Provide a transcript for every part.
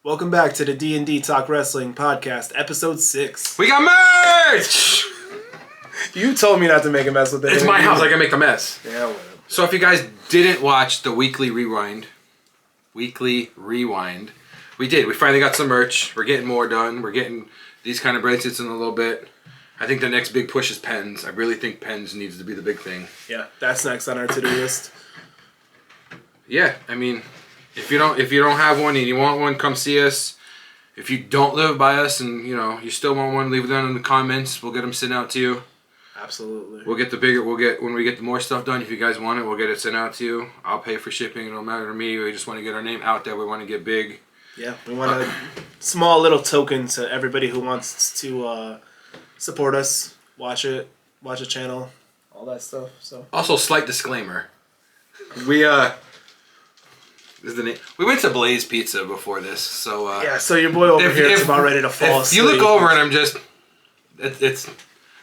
Welcome back to the D&D Talk Wrestling Podcast, Episode 6. We got merch! You told me not to make a mess with it. It's my house, I can make a mess. Yeah, whatever. So if you guys didn't watch the Weekly Rewind, we did. We finally got some merch. We're getting more done. We're getting these kind of bracelets in a little bit. I think the next big push is pens. I really think pens needs to be the big thing. Yeah, that's next on our to-do list. Yeah, I mean, if you don't have one and you want one, come see us. If you don't live by us and you still want one, leave it down in the comments. We'll get them sent out to you. Absolutely. When we get the more stuff done. If you guys want it, we'll get it sent out to you. I'll pay for shipping. It don't matter to me. We just want to get our name out there. We want to get big. Yeah, we want a small little token to everybody who wants to support us, watch the channel, all that stuff. So also, slight disclaimer. We went to Blaze Pizza before this, so yeah. So your boy over here is about ready to fall asleep. You look over and I'm just,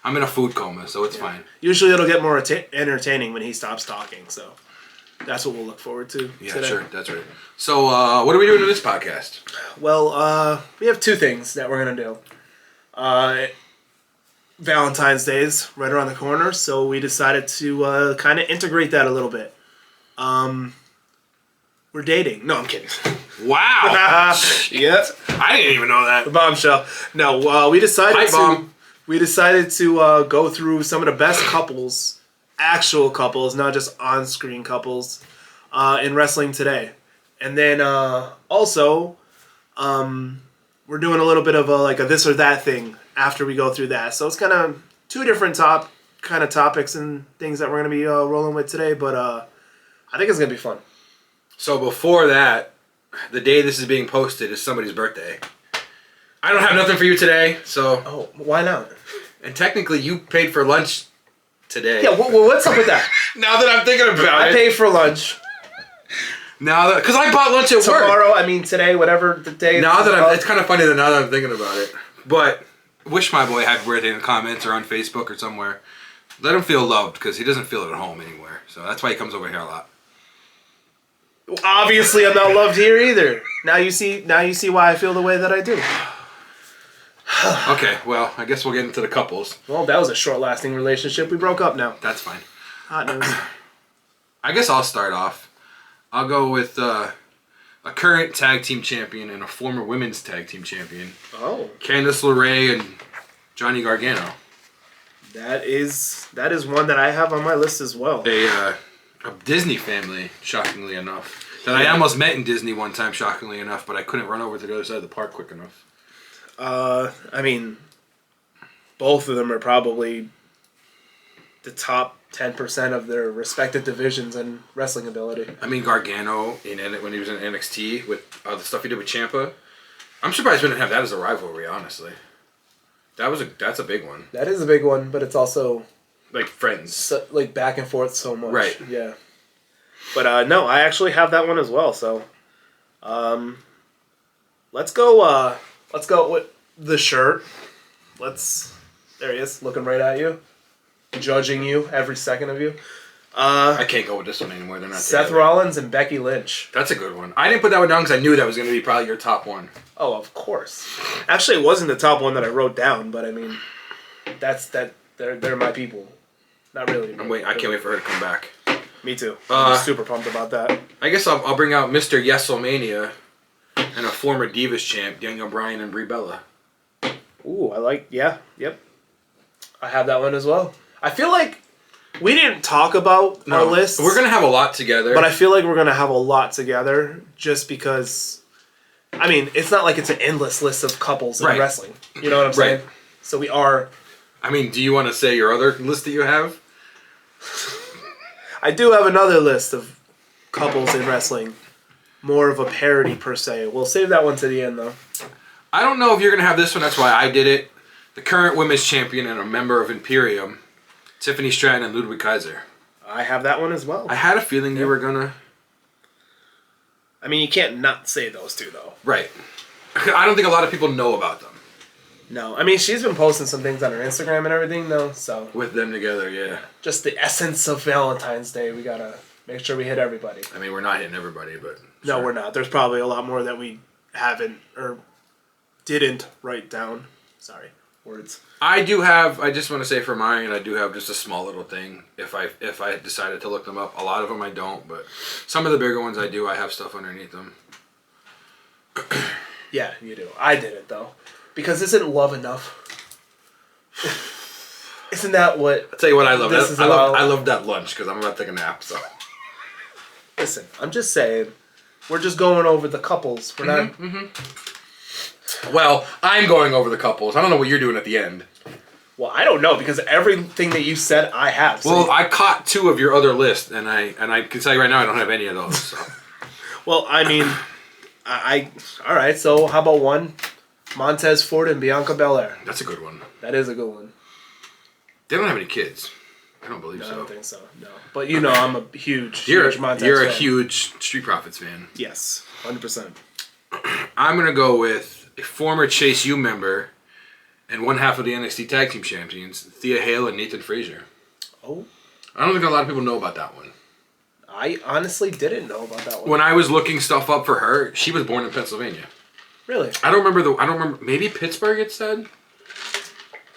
I'm in a food coma, so it's fine. Usually it'll get more entertaining when he stops talking, so that's what we'll look forward to. Yeah, today. sure, that's right. So what are we doing in this podcast? Well, we have two things that we're gonna do. Valentine's Day is right around the corner, so we decided to kind of integrate that a little bit. We're dating. No, I'm kidding. Wow. Yeah. I didn't even know that. The bombshell. No, we decided to go through some of the best couples, actual couples, not just on-screen couples, in wrestling today. And then also, we're doing a little bit of a this or that thing after we go through that. So it's kind of two different topics and things that we're going to be rolling with today. But I think it's going to be fun. So before that, the day this is being posted is somebody's birthday. I don't have nothing for you today, so... Oh, why not? And technically, you paid for lunch today. Yeah, what's up with that? Now that I'm thinking about it. I paid for lunch. Because I bought lunch at work. Tomorrow, today, whatever the day is. It's kind of funny that now that I'm thinking about it. But, wish my boy happy birthday in the comments or on Facebook or somewhere. Let him feel loved, because he doesn't feel it at home anywhere. So that's why he comes over here a lot. Obviously, I'm not loved here either. Now you see why I feel the way that I do. Okay, well, I guess we'll get into the couples. Well, that was a short-lasting relationship. We broke up now. That's fine. Hot news. I guess I'll start off. I'll go with a current tag team champion and a former women's tag team champion. Oh. Candice LeRae and Johnny Gargano. That is one that I have on my list as well. A Disney family, shockingly enough. That I almost met in Disney one time, shockingly enough, but I couldn't run over to the other side of the park quick enough. Both of them are probably the top 10% of their respective divisions in wrestling ability. Gargano, when he was in NXT, with the stuff he did with Ciampa, I'm surprised we didn't have that as a rivalry, honestly. That's a big one. That is a big one, but it's also... like friends. So, back and forth so much. Right. Yeah. But, no, I actually have that one as well, so... Let's go with the shirt. There he is, looking right at you. Judging you, every second of you. I can't go with this one anymore. They're not Seth together. Rollins and Becky Lynch. That's a good one. I didn't put that one down because I knew that was going to be probably your top one. Oh, of course. Actually, it wasn't the top one that I wrote down, but they're my people. Not really. I can't wait for her to come back. Me too. I'm super pumped about that. I guess I'll bring out Mr. Yeselmania and a former Divas champ, Daniel Bryan and Brie Bella. Ooh, yep. I have that one as well. I feel like we didn't talk about our list. We're going to have a lot together. But I feel like we're going to have a lot together just because, it's not like it's an endless list of couples in wrestling. You know what I'm saying? So we are... do you want to say your other list that you have? I do have another list of couples in wrestling. More of a parody, per se. We'll save that one to the end, though. I don't know if you're going to have this one. That's why I did it. The current women's champion and a member of Imperium, Tiffany Stratton and Ludwig Kaiser. I have that one as well. I had a feeling you were going to... you can't not say those two, though. Right. I don't think a lot of people know about them. No. She's been posting some things on her Instagram and everything, though, so... With them together, yeah. Just the essence of Valentine's Day. We gotta make sure we hit everybody. We're not hitting everybody, but... No, we're not. There's probably a lot more that we haven't or didn't write down. Sorry, words. I just want to say for mine, I do have just a small little thing. If I decided to look them up, a lot of them I don't, but some of the bigger ones I do. I have stuff underneath them. Yeah, you do. I didn't though, because isn't love enough? Isn't that what? I'll tell you what I love. This is I about- love that lunch because I'm about to take a nap. So Listen, I'm just saying, we're just going over the couples. We're not. well, I'm going over the couples. I don't know what you're doing at the end. Well, I don't know because everything that you said, I have. So Well, I caught 2 of your other list, and I can tell you right now, I don't have any of those. So. well, I mean, I all right. So how about one? Montez Ford and Bianca Belair. That's a good one. That is a good one. They don't have any kids. I don't believe No, so. I don't think so. No, but you know, I'm a huge Montez You're a fan. huge Street Profits fan. Yes, 100%. I'm gonna go with a former Chase U member and one half of the NXT Tag Team Champions, Thea Hale and Nathan Frazier. Oh, I don't think a lot of people know about that one. I honestly didn't know about that one. When I was looking stuff up for her, she was born in Pennsylvania. Really? I don't remember. Maybe Pittsburgh. It said.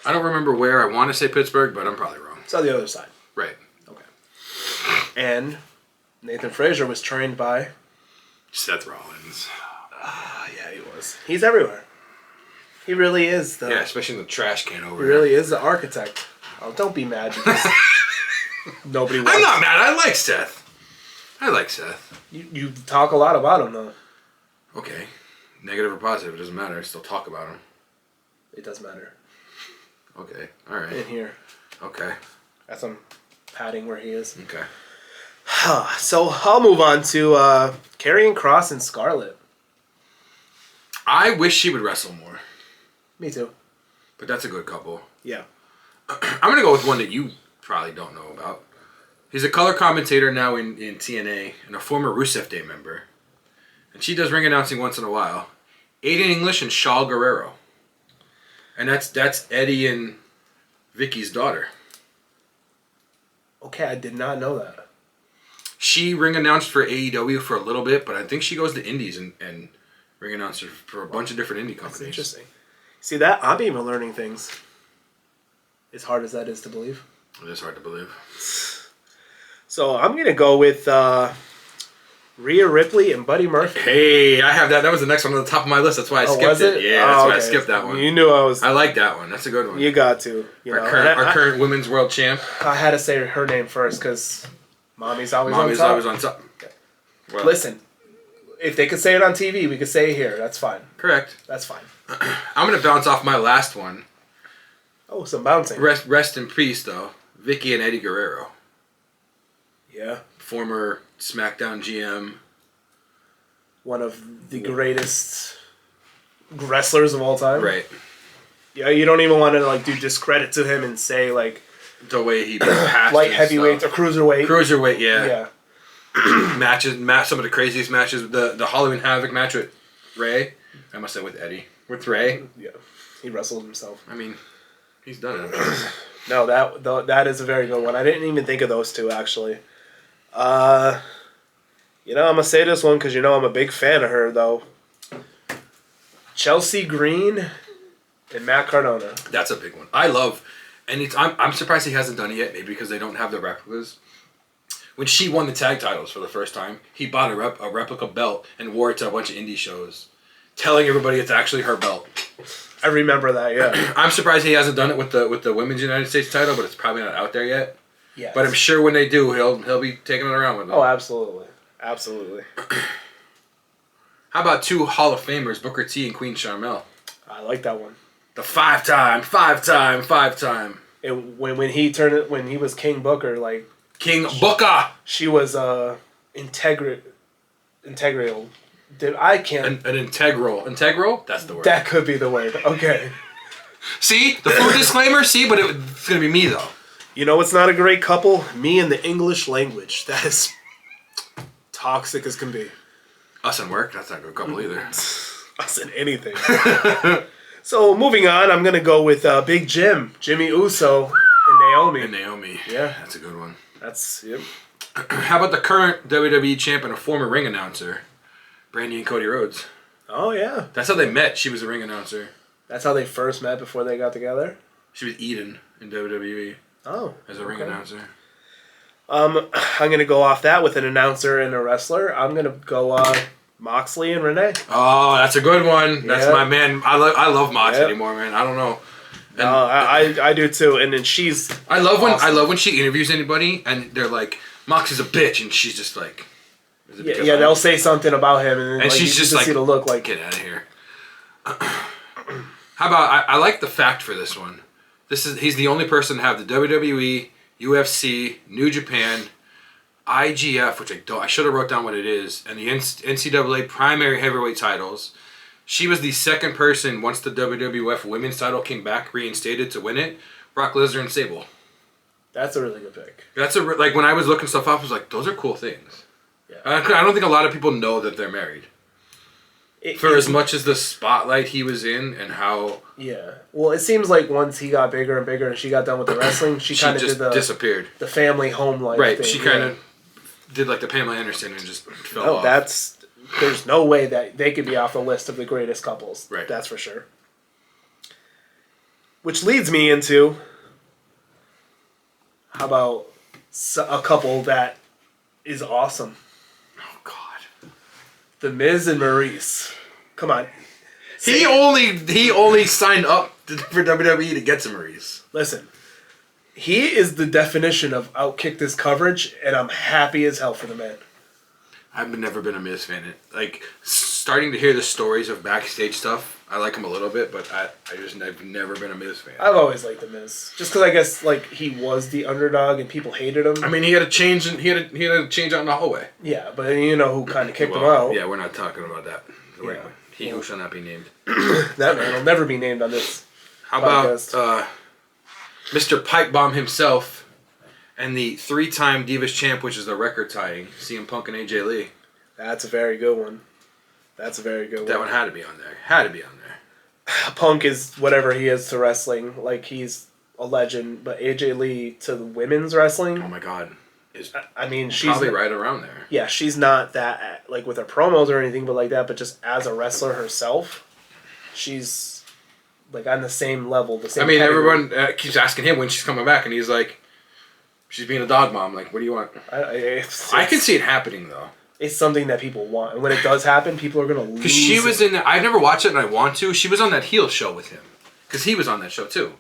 I don't remember where. I want to say Pittsburgh, but I'm probably wrong. It's on the other side. Right. Okay. And Nathan Frazier was trained by. Seth Rollins. Yeah, he was. He's everywhere. He really is the. Yeah, especially in the trash can over He here. really is the architect. Oh, don't be mad because nobody wants. I'm not mad. I like Seth. You talk a lot about him though. Okay. Negative or positive, it doesn't matter. I still talk about him. It does matter. Okay. All right. In here. Okay. That's some padding where he is. Okay. So I'll move on to Karrion Kross and Scarlett. I wish she would wrestle more, Me too. but that's a good couple. Yeah. I'm going to go with one that you probably don't know about. He's a color commentator now in TNA and a former Rusev Day member. And she does ring announcing once in a while. Aiden English and Shaw Guerrero. And that's Eddie and Vicky's daughter. Okay, I did not know that. She ring announced for AEW for a little bit, but I think she goes to Indies and ring announced for a bunch of different indie companies. That's interesting. See that? I'm even learning things. As hard as that is to believe. It is hard to believe. So I'm gonna go with Rhea Ripley and Buddy Murphy. Hey, I have that. That was the next one on the top of my list. That's why I skipped was it. it? Yeah, that's why I okay. skipped that one. You knew I was. I like that one. That's a good one. You got to. You know. Our current women's world champ. I had to say her name first because Mommy's always on top. always on top. Well, Listen, if they could say it on TV, we could say it here. That's fine. correct. That's fine. I'm going to bounce off my last one. Oh, some bouncing. Rest in peace, though. Vicky and Eddie Guerrero. Yeah. Former SmackDown GM. One of the greatest wrestlers of all time. Right. Yeah, you don't even want to do discredit to him and say The way he passed. light and heavyweight or stuff. cruiserweight. Cruiserweight, yeah. Yeah. Some of the craziest matches. The Halloween Havoc match with Ray. I must say with Eddie. With Ray. Yeah. He wrestled himself. I mean, he's done it. No, that is a very good one. I didn't even think of those two actually. I'm gonna say this one because I'm a big fan of her though. Chelsea Green and Matt Cardona. That's a big one. I love, and I'm surprised he hasn't done it yet. Maybe because they don't have the replicas. When she won the tag titles for the first time, he bought a replica belt and wore it to a bunch of indie shows, telling everybody it's actually her belt. I remember that. Yeah. I'm surprised he hasn't done it with the women's United States title, but it's probably not out there yet. Yeah. But I'm sure when they do, he'll be taking it around with him. Oh, absolutely, absolutely. How about 2 Hall of Famers, Booker T and Queen Sharmell? I like that one. The five-time. And when he was King Booker, King Booker! she was integral. Dude, I can't. An integral. Integral? That's the word. That could be the word. Okay. See? The food disclaimer? See? But it's going to be me, though. You know what's not a great couple? Me and the English language. That is toxic as can be. Us and work? That's not a good couple either. Us in anything. So moving on, I'm gonna go with Big Jim, Jimmy Uso, and Naomi. And Naomi. Yeah. That's a good one. That's yep. How about the current WWE champ and a former ring announcer, Brandy and Cody Rhodes? Oh, yeah. That's how they met. She was a ring announcer. That's how they first met before they got together? She was Eden in WWE. Oh. As a ring announcer. I'm going to go off that with an announcer and a wrestler. I'm going to go Moxley and Renee. Oh, that's a good one. That's my man. I love Mox anymore, man. I don't know. And, I do too. And then she's I love when she interviews anybody and they're like, Mox is a bitch, and she's just like, yeah, they'll say something about him, and, then, she's just like, see the look like, get out of here. How about I like the fact for this one. He's the only person to have the WWE, UFC, New Japan, IGF, which I should have wrote down what it is, and the NCAA primary heavyweight titles. She was the second person once the WWF women's title came back reinstated to win it. Brock Lesnar and Sable. That's a really good pick. Like when I was looking stuff up, I was like, those are cool things. Yeah. I don't think a lot of people know that they're married. As much as the spotlight he was in and how... Yeah. Well, it seems like once he got bigger and bigger and she got done with the wrestling, she kind of just disappeared. The family home life thing. She kind of did like the Pamela Anderson and just fell off. There's no way that they could be off the list of the greatest couples. Right. That's for sure. Which leads me into... How about a couple that is awesome? Oh, God. The Miz and Maurice. Come on. He only signed up for WWE to get to Maurice. Listen, he is the definition of outkick this coverage, and I'm happy as hell for the man. I've never been a Miz fan. Like, starting to hear the stories of backstage stuff, I like him a little bit, but I've never been a Miz fan. I've always liked the Miz, just because I guess like he was the underdog and people hated him. I mean, he had a change, and he had a change out in the hallway. Yeah, but you know who kind of kicked him out. Yeah, we're not talking about that. Yeah. He who shall not be named. That man will never be named on this. How podcast. about Mr. Pipe Bomb himself? And the 3-time Divas champ, which is the record tying, CM Punk and AJ Lee. That's a very good one. That one had to be on there. Punk is whatever he is to wrestling. Like, he's a legend. But AJ Lee to the women's wrestling... Oh, my God. I mean, she's... Probably right around there. Yeah, she's not that, like, with her promos or anything but like that. But just as a wrestler herself, she's, like, on the same level. The same category. Everyone keeps asking him when she's coming back. And he's like... She's being a dog mom. Like, what do you want? I can see it happening, though. It's something that people want. And when it does happen, people are going to lose. Because she was in... I've never watched it and I want to. She was on that heel show with him. Because he was on that show, too.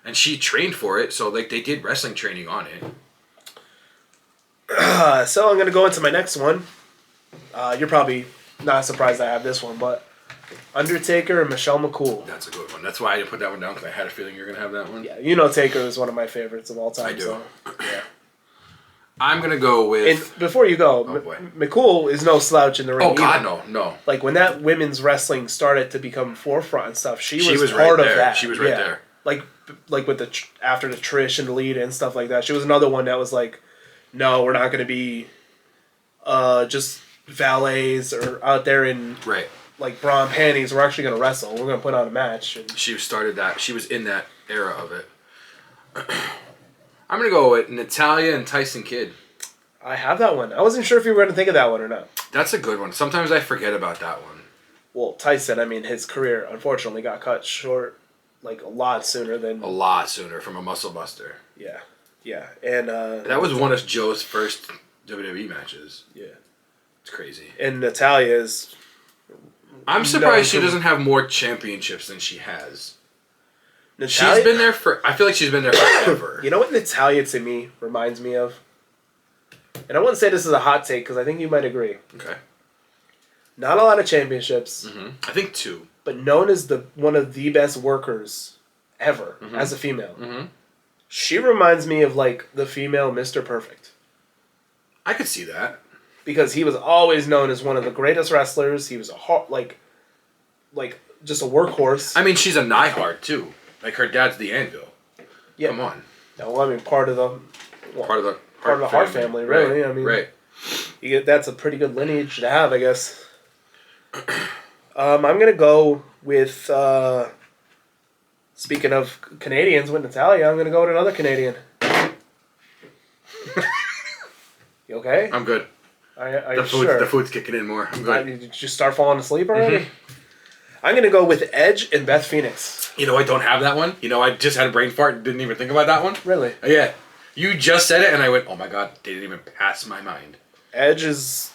And she trained for it. So, like, they did wrestling training on it. So, I'm going to go into my next one. You're probably not surprised I have this one, but... Undertaker and Michelle McCool. That's a good one. That's why I didn't put that one down, because I had a feeling you were going to have that one. Yeah, you know Taker is one of my favorites of all time. I do. So, yeah. I'm going to go with... And before you go, McCool is no slouch in the ring. Oh, God, no. Like, when that women's wrestling started to become forefront and stuff, she was part of that. She was right there. Like with after the Trish and the lead and stuff like that. She was another one that was like, no, we're not going to be just valets or out there in... Right. Like bra and panties, we're actually going to wrestle. We're going to put on a match. And she started that. She was in that era of it. I'm going to go with Natalya and Tyson Kidd. I have that one. I wasn't sure if you were going to think of that one or not. That's a good one. Sometimes I forget about that one. Well, Tyson, I mean, his career unfortunately got cut short like a lot sooner than... A lot sooner from a muscle buster. Yeah. Yeah. And that was one of Joe's first WWE matches. Yeah. It's crazy. And Natalya's... I'm surprised she doesn't have more championships than she has. Natalya, she's been there for... I feel like she's been there forever. You know what Natalya, to me, reminds me of? And I wouldn't say this is a hot take, because I think you might agree. Okay. Not a lot of championships. Mm-hmm. I think 2. But known as one of the best workers ever, as a female. Mm-hmm. She reminds me of, like, the female Mr. Perfect. I could see that. Because he was always known as one of the greatest wrestlers. He was like just a workhorse. I mean, she's a Neihard too. Like her dad's the Anvil. Yeah. Come on. No, well, I mean, part of the Hart family, really. Right. I mean, right. That's a pretty good lineage to have, I guess. I'm gonna go with. Speaking of Canadians with Natalya, I'm gonna go with another Canadian. You okay? I'm good. Are The you sure? The food's kicking in more. I'm good. Did you start falling asleep already? I'm going to go with Edge and Beth Phoenix. You know, I don't have that one. You know, I just had a brain fart and didn't even think about that one. Really? Yeah. You just said it, and I went, oh my god, they didn't even pass my mind. Edge is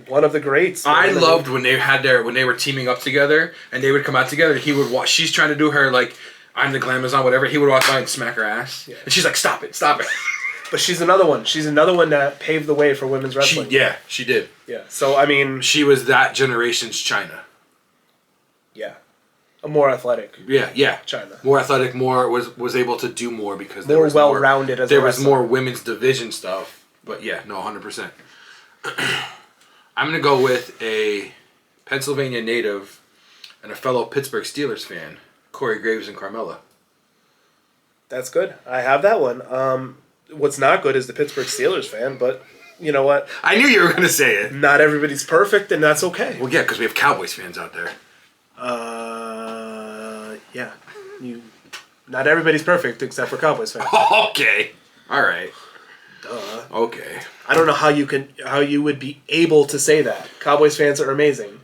one of the greats. I loved when they were teaming up together, and they would come out together, and he would watch, she's trying to do her, like, I'm the Glamazon, whatever, he would walk by and smack her ass. Yeah. And she's like, stop it. But she's another one. She's another one that paved the way for women's wrestling. She did. Yeah. So, I mean... She was that generation's China. Yeah. A more athletic. Yeah. China. More athletic, was able to do more because there was well-rounded as a there wrestler. was more women's division stuff. But yeah, no, 100%. I'm going to go with a Pennsylvania native and a fellow Pittsburgh Steelers fan, Corey Graves and Carmella. That's good. I have that one. What's not good is the Pittsburgh Steelers fan, but you know what? I knew you were going to say it. Not everybody's perfect, and that's okay. Well, yeah, because we have Cowboys fans out there. Yeah. Not everybody's perfect except for Cowboys fans. Okay. All right. Duh. Okay. I don't know how you would be able to say that. Cowboys fans are amazing.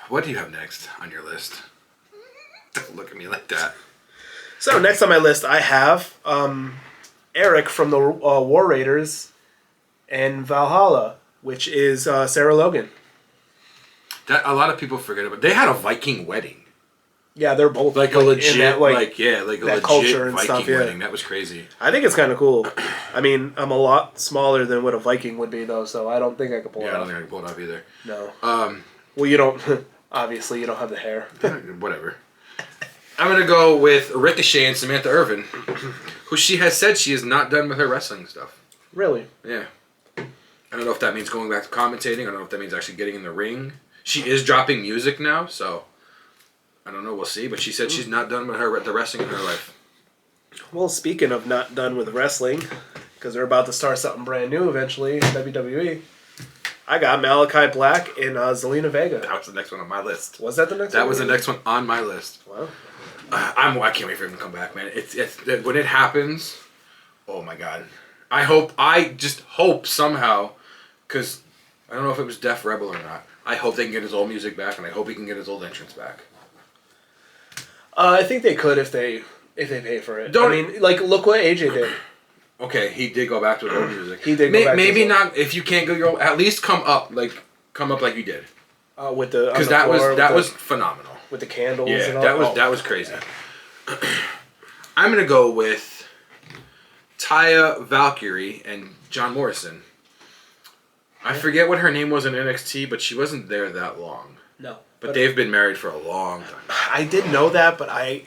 What do you have next on your list? Don't look at me like that. So next on my list, I have Eric from the War Raiders and Valhalla, which is Sarah Logan. That a lot of people forget about. They had a Viking wedding. Yeah, they're both like a legit, that, like a legit culture and Viking stuff, yeah. wedding. That was crazy. I think it's kind of cool. I mean, I'm a lot smaller than what a Viking would be, though, so I don't think I could pull it off. I don't think I can pull it off either. No. Well, you don't. Obviously, you don't have the hair. Whatever. I'm gonna go with Ricochet and Samantha Irvin, who she has said she is not done with her wrestling stuff. Really? Yeah. I don't know if that means going back to commentating. I don't know if that means actually getting in the ring. She is dropping music now, so. I don't know. We'll see. But she said she's not done with the wrestling in her life. Well, speaking of not done with wrestling, because they're about to start something brand new eventually, WWE, I got Malachi Black and Zelina Vega. That was the next one on my list. Was that the next one? That was the next one on my list. Wow. I can't wait for him to come back, man. It's when it happens, oh my god. I just hope somehow, because I don't know if it was Def Rebel or not. I hope they can get his old music back, and I hope he can get his old entrance back. I think they could if they pay for it. I mean, like, look what AJ did. Okay, he did go back to his old music. He did go back maybe to his not. If you can't go your old, at least come up like you did. With the because that was phenomenal with the candles. Yeah, and all. that was crazy. I'm gonna go with Taya Valkyrie and John Morrison. I forget what her name was in NXT, but she wasn't there that long. No. But they've been married for a long time. I did know that, but I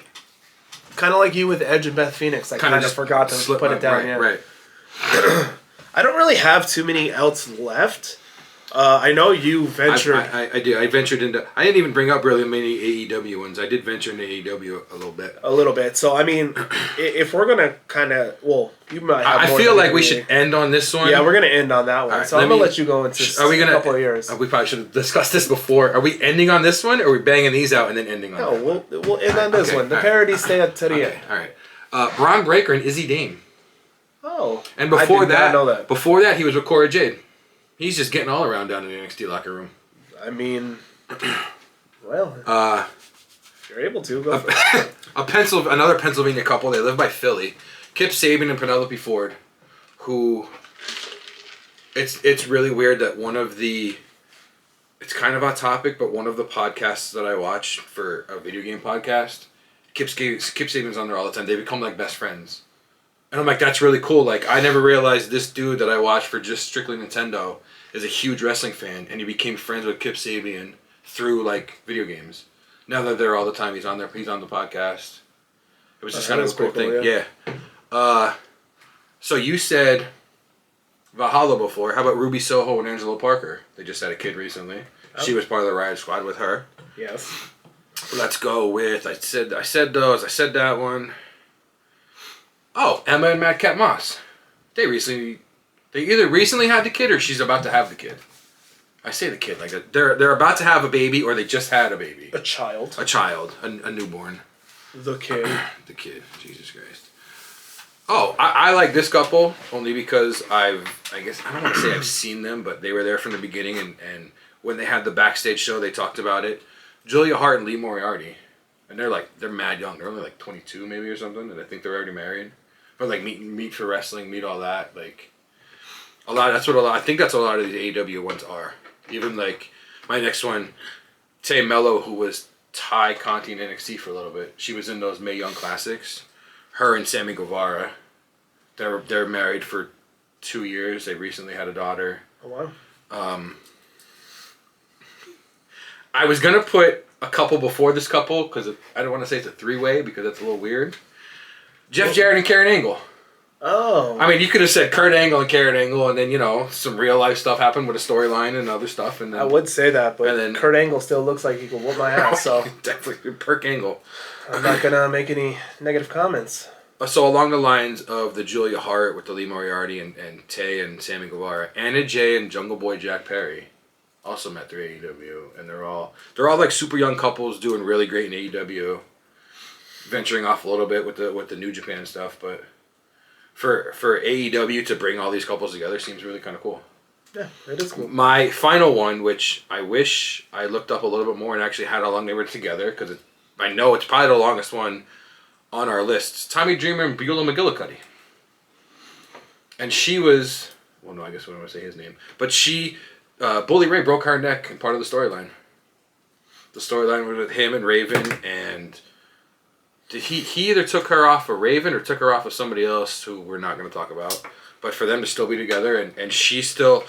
kind of like you with Edge and Beth Phoenix. I kind of forgot to put it down. Right. I don't really have too many else left. I know you ventured. I did. I ventured into. I didn't even bring up really many AEW ones. I did venture into AEW a little bit. A little bit. So I mean, if we're gonna kind of, you might. Have I feel like we should end on this one. Yeah, we're gonna end on that one. Right, so I'm gonna let you go into a couple of years. We probably should have discussed this before. Are we ending on this one, or are we banging these out and then ending on? No, we'll end on this one. The parodies stay to the end. All right. Braun Breaker and Izzy Dame. Oh. And before I did not know that. Before that, he was with Cora Jade. He's just getting all around down in the NXT locker room. I mean, well, if you're able to, go for it. Another Pennsylvania couple. They live by Philly. Kip Sabian and Penelope Ford, who, it's really weird that it's kind of off topic, but one of the podcasts that I watch for a video game podcast, Kip Sabian's on there all the time. They become like best friends. And I'm like, that's really cool. Like, I never realized this dude that I watched for just strictly Nintendo is a huge wrestling fan, and he became friends with Kip Sabian through, like, video games. Now that they're all the time, he's on the podcast. It was just kind of a cool thing. Yeah. So you said Valhalla before. How about Ruby Soho and Angela Parker? They just had a kid recently. Oh. She was part of the Riot Squad with her. Yes. Let's go with, I said those. I said that one. Oh, Emma and Madcap Moss. They either recently had the kid or she's about to have the kid. I say the kid like that. They're about to have a baby or they just had a baby. A child. A child. A newborn. The kid. The kid. Jesus Christ. Oh, I like this couple only because I guess I don't want to say I've seen them, but they were there from the beginning, and when they had the backstage show, they talked about it. Julia Hart and Lee Moriarty, and they're mad young. They're only like 22 maybe or something, and I think they're already married. But like meet for wrestling, meet all that, like a lot. That's what a lot. I think that's what a lot of these AEW ones are. Even like my next one, Tay Mello, who was Ty Conti in NXT for a little bit. She was in those Mae Young Classics. Her and Sammy Guevara. They're married for 2 years. They recently had a daughter. Oh wow. I was gonna put a couple before this couple because I don't want to say it's a three-way because that's a little weird. Jeff Jarrett and Karen Angle. Oh. I mean, you could have said Kurt Angle and Karen Angle, and then some real life stuff happened with a storyline and other stuff. And then, I would say that, but then, Kurt Angle still looks like he could whoop my ass. So definitely Perk Angle. I'm not gonna make any negative comments. So along the lines of the Julia Hart with the Lee Moriarty and Tay and Sammy Guevara, Anna Jay and Jungle Boy Jack Perry also met through AEW, and they're all like super young couples doing really great in AEW, venturing off a little bit with the New Japan stuff, but for AEW to bring all these couples together seems really kind of cool. Yeah, it is cool. My final one, which I wish I looked up a little bit more and actually had how long they were together, because I know it's probably the longest one on our lists. Tommy Dreamer and Beulah McGillicuddy. And she was, well, no, I guess I don't want to say his name, but she, Bully Ray broke her neck in part of the storyline. The storyline was with him and Raven, and he either took her off of Raven or took her off of somebody else who we're not going to talk about. But for them to still be together, and he still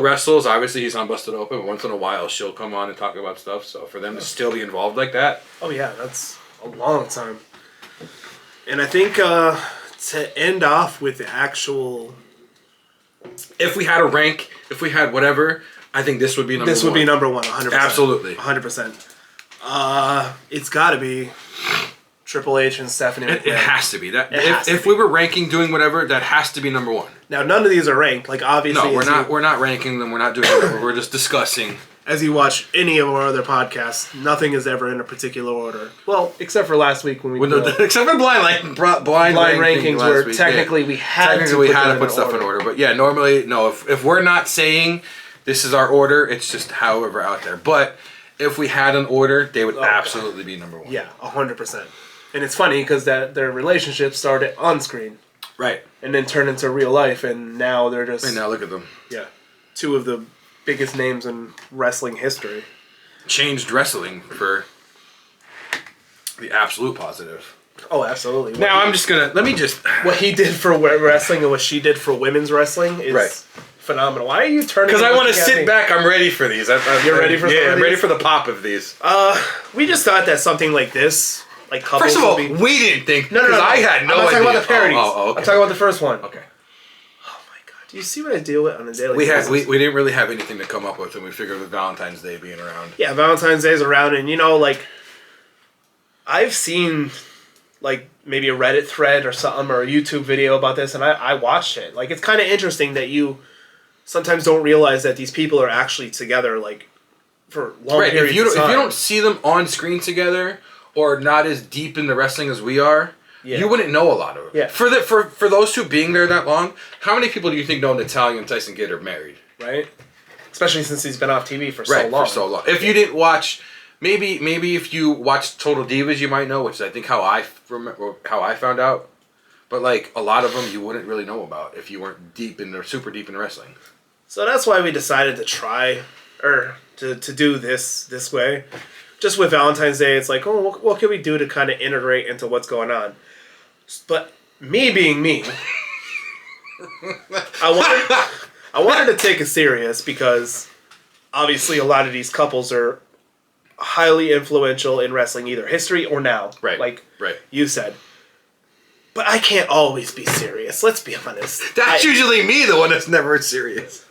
wrestles. Obviously, he's on Busted Open, but once in a while she'll come on and talk about stuff. So for them to still be involved like that. Oh yeah, that's a long time. And I think to end off with the actual, if we had a rank, if we had whatever, I think this would be number one. This would be number one, 100%. Absolutely. 100%. It's got to be Triple H and Stephanie McMahon. It has to be. If we were ranking, doing whatever, that has to be number one. Now, none of these are ranked. Like, obviously... No, we're not ranking them. We're not doing whatever. We're just discussing. As you watch any of our other podcasts, nothing is ever in a particular order. Well, except for last week when we except for blind rankings where technically we had to put stuff in order. But yeah, normally, no. If we're not saying this is our order, it's just however out there. But if we had an order, they would absolutely be number one. Yeah, 100%. And it's funny because their relationship started on screen. Right. And then turned into real life, and now they're just... And now look at them. Yeah. Two of the biggest names in wrestling history. Changed wrestling for the absolute positive. Oh, absolutely. Now I'm just gonna what he did for wrestling and what she did for women's wrestling is phenomenal. Why are you turning? Because I want to sit back. I'm ready for these. You're ready for? Yeah, I'm ready for the pop of these. We just thought that something like this, like couples. First of all, we didn't think. No. I had no idea. I'm not talking about the parodies. Okay. I'm talking about the first one. Okay. Do you see what I deal with on a daily basis? We didn't really have anything to come up with, and we figured with Valentine's Day being around. Yeah, Valentine's Day is around, and like, I've seen, like, maybe a Reddit thread or something, or a YouTube video about this, and I watched it. Like, it's kind of interesting that you sometimes don't realize that these people are actually together, like, for long periods of time. If you don't see them on screen together, or not as deep in the wrestling as we are, you wouldn't know a lot of them. Yeah. For those two being there that long, how many people do you think know Natalya and Tyson Kidd are married? Right. Especially since he's been off TV for so long. Right, for so long. If you didn't watch, maybe if you watched Total Divas, you might know, which is I think how I found out. But like a lot of them, you wouldn't really know about if you weren't super deep in wrestling. So that's why we decided to try, or to do this way. Just with Valentine's Day, it's like, oh, what can we do to kind of integrate into what's going on? But me being me, I wanted to take it serious because obviously a lot of these couples are highly influential in wrestling, either history or now. Right. Like you said. But I can't always be serious. Let's be honest. That's usually me, the one that's never serious.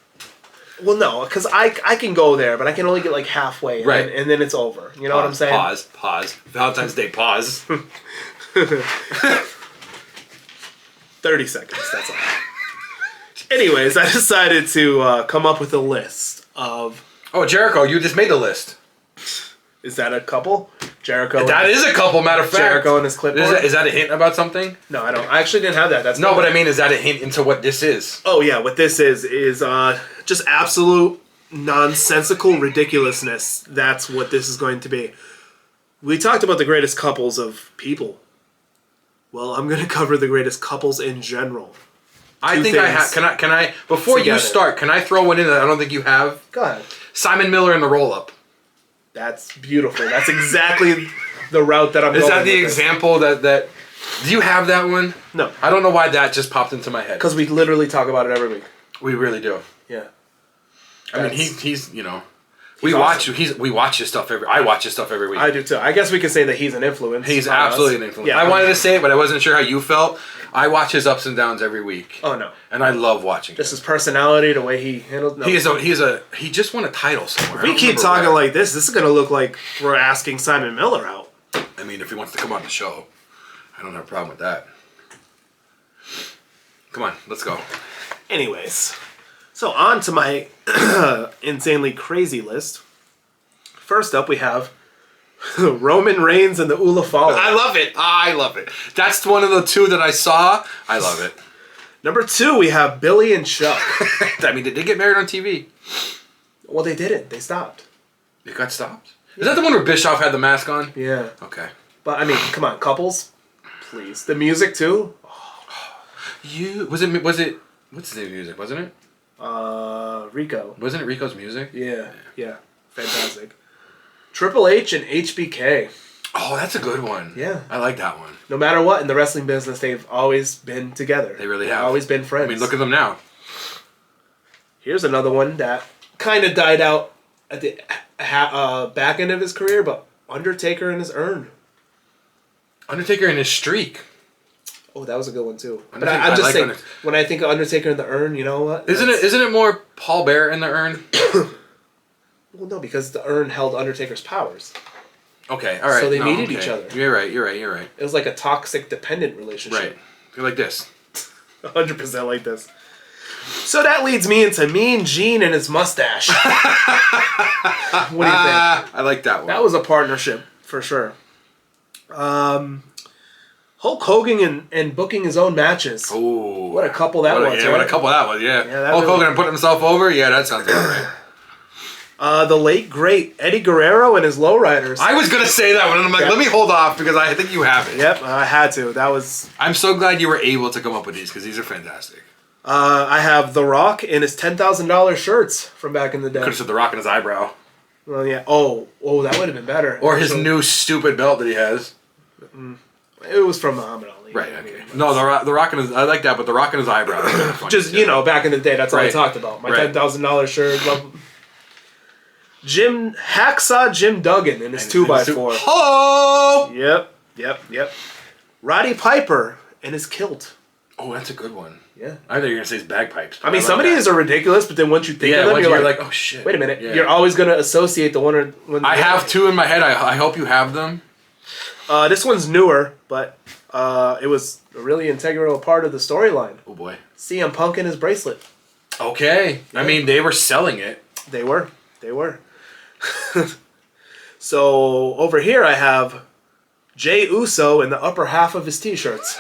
Well, no, because I can go there, but I can only get like halfway, and then it's over. You know what I'm saying? Pause. Valentine's Day, pause. 30 seconds, that's all. Anyways, I decided to come up with a list of... Oh, Jericho, you just made the list. Is that a couple? Jericho. That is a couple, matter of fact. Jericho and his clipboard. Is that a hint about something? No, I don't. I actually didn't have that. That's no, but I mean, is that a hint into what this is? Oh yeah, what this is just absolute nonsensical ridiculousness. That's what this is going to be. We talked about the greatest couples of people. Well, I'm going to cover the greatest couples in general. I think I have. Can I? Before together. you start, can I throw one in that I don't think you have? Go ahead. Simon Miller and the Roll Up. That's beautiful. That's exactly the route that I'm going. Is that the example that? Do you have that one? No. I don't know why that just popped into my head. Because we literally talk about it every week. We really do. Yeah. I mean, he's we watch his stuff I watch his stuff every week. I do too. I guess we could say that he's an influence. He's absolutely an influence. Yeah. I wanted to say it, but I wasn't sure how you felt. I watch his ups and downs every week. Oh no. And I love watching. Just his personality, the way he handles. No. He just won a title somewhere. If we keep talking like this is going to look like we're asking Simon Miller out. I mean, if he wants to come on the show, I don't have a problem with that. Come on, let's go. Anyways, so on to my insanely crazy list. First up, we have Roman Reigns and the Ula Fala. I love it. I love it. That's one of the two that I saw. I love it. Number 2, we have Billy and Chuck. I mean, did they get married on TV? Well, they didn't. They stopped. It got stopped? Is that the one where Bischoff had the mask on? Yeah. Okay. But, I mean, come on, couples, please. The music, too. Was it, what's his name music, wasn't it? Rico. Wasn't it Rico's music? Yeah. Fantastic. Triple H and HBK. Oh, that's a good one. Yeah. I like that one. No matter what, in the wrestling business, they've always been together. They really They've have. always been friends. I mean, look at them now. Here's another one that kind of died out at the back end of his career, but Undertaker and his urn. Undertaker and his streak. Oh, that was a good one too. But Undertaker, I'm just like saying, when I think of Undertaker and the urn, you know what? Isn't it more Paul Bearer in the urn? Well, no, because the urn held Undertaker's powers. Okay, all right. So they needed each other. You're right. It was like a toxic, dependent relationship. Right. You're like this. 100% like this. So that leads me into Mean Gene and his mustache. What do you think? I like that one. That was a partnership, for sure. Hulk Hogan and booking his own matches. Ooh. What a couple that was. Yeah, right? what a couple that was, yeah. that Hulk really- Hogan putting himself over? Yeah, that sounds about right. The late, great Eddie Guerrero and his Lowriders. I was going to say that one, and I'm like, let me hold off because I think you have it. Yep, I had to. That was... I'm so glad you were able to come up with these because these are fantastic. I have The Rock and his $10,000 shirts from back in the day. Could have said The Rock in his eyebrow. Well, yeah. Oh, that would have been better. Or his new stupid belt that he has. It was from Muhammad Ali. Right, okay. No, the Rock in his... I like that, but The Rock in his eyebrow. is kinda funny, Just, too. back in the day, that's all I Right. talked about. My Right. $10,000 shirt. Hacksaw Jim Duggan and his 2x4. Oh! Yep. Roddy Piper and his kilt. Oh, that's a good one. Yeah. I thought you were going to say his bagpipes. I mean, some of these are ridiculous, but then once you think of them, once you're like, oh shit. wait a minute. Yeah. You're always going to associate the one or... When I have two in my head. I hope you have them. This one's newer, but it was a really integral part of the storyline. Oh boy. CM Punk and his bracelet. Okay. Yeah. I mean, they were selling it. They were. So over here I have Jay Uso in the upper half of his t-shirts.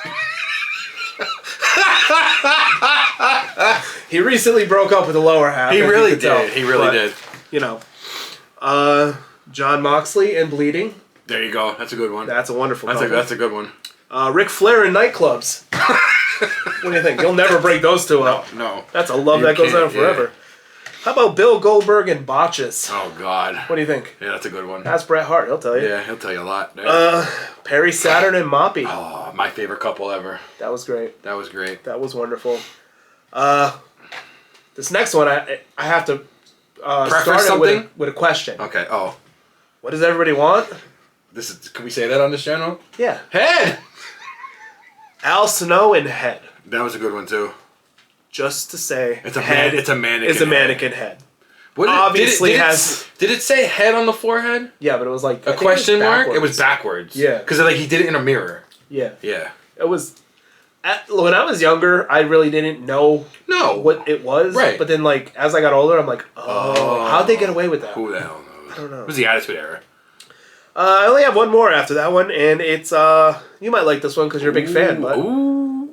He recently broke up with the lower half. He as you really could tell. did. He really did. John Moxley and Bleeding. There you go. That's a good one. That's a wonderful That's a good one. Ric Flair in nightclubs. What do you think? You'll never break those two up. No. That's a love You that goes can't, on forever. How about Bill Goldberg and Botches? Oh God. What do you think? Yeah, that's a good one. That's Bret Hart, he'll tell you. Yeah, he'll tell you a lot. There. Perry Saturn and Moppy. Oh, my favorite couple ever. That was great. That was great. That was wonderful. This next one, I have to start something? it with a question. Okay. Oh, What does everybody want? this is. Can we say that on this channel? Yeah. Head. Al Snow and Head. That was a good one too. Just to say, It's a head it's a mannequin. is a mannequin head. What did Obviously did has- Did it say head on the forehead? Yeah, but it was like A question mark? It was backwards. Yeah. Because like he did it in a mirror. Yeah. Yeah. It was. When I was younger, I really didn't know No. what it was. Right. But then, like, as I got older, I'm like, how'd they get away with that? Who the hell knows? I don't know. It was the Attitude Era. I only have one more after that one, and it's you might like this one because you're a big fan. But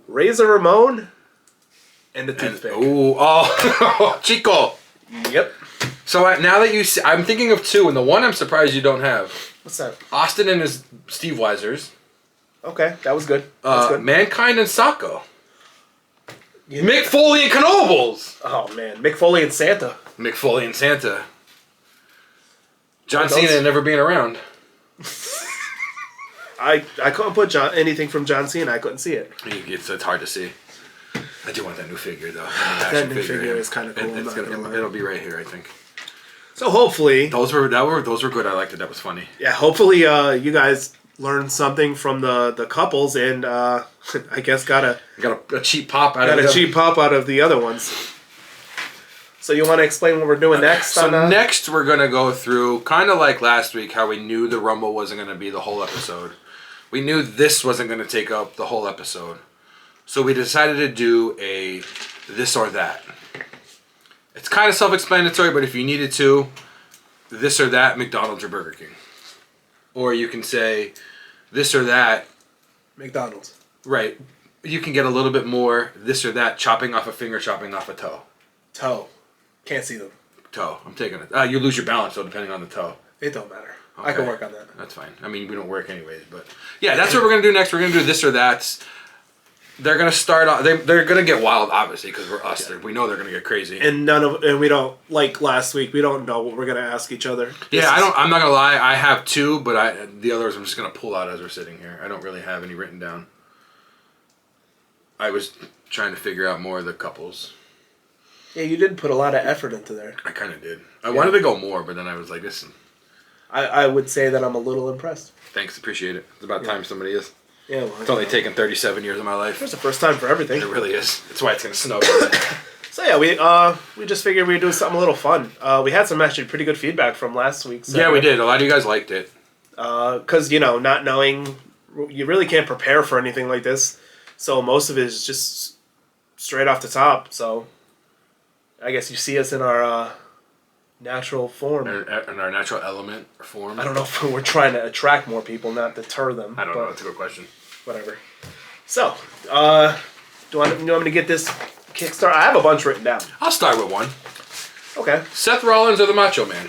Razor Ramon and the toothpick. Chico. Yep. So now that you see, I'm thinking of two, and the one I'm surprised you don't have. What's that? Austin and his Steve Weisers. Okay, that was good. That's good. Mankind and Sacco. Mick Foley and Knobles. Oh man, Mick Foley and Santa. Mick Foley and Santa. John Cena never being around. I couldn't put anything from John Cena. I couldn't see it. It's hard to see. I do want that new figure though. That new figure is kind of cool. It'll be right here, I think. So hopefully those were good. I liked it. That was funny. Yeah, hopefully you guys learned something from the couples, and I guess got a cheap pop out of the other ones. So you want to explain what we're doing next? So next we're gonna go through kind of like last week, how we knew the Rumble wasn't gonna be the whole episode. We knew this wasn't gonna take up the whole episode, so we decided to do a this or that. It's kind of self-explanatory, but if you needed to, this or that, McDonald's or Burger King. Or you can say this or that. McDonald's. Right. You can get a little bit more this or that, chopping off a finger, chopping off a toe. Toe. Can't see them. Toe. I'm taking it. You lose your balance, though, depending on the toe. It don't matter. Okay. I can work on that. That's fine. I mean, we don't work anyways, but... Yeah, that's what we're going to do next. We're going to do this or that. They're gonna start off. They're gonna get wild, obviously, because we're us. Yeah. We know they're gonna get crazy. And we don't, like last week. We don't know what we're gonna ask each other. I'm not gonna lie. I have two, but the others I'm just gonna pull out as we're sitting here. I don't really have any written down. I was trying to figure out more of the couples. Yeah, you did put a lot of effort into there. I kind of did. I wanted to go more, but then I was like, listen. I would say that I'm a little impressed. Thanst. Appreciate it. It's about time somebody is. Yeah, well, it's only taken 37 years of my life. It's the first time for everything. It really is. That's why it's gonna snow. So yeah, we just figured we'd do something a little fun. We had some actually pretty good feedback from last week's. Yeah, we did. A lot of you guys liked it. Because not knowing, you really can't prepare for anything like this. So most of it is just straight off the top. So I guess you see us in our natural form. In our natural element or form. I don't know if we're trying to attract more people, not deter them. I don't know. That's a good question. Whatever. So, do you want me to get this kickstart? I have a bunch written down. I'll start with one. Okay. Seth Rollins or the Macho Man?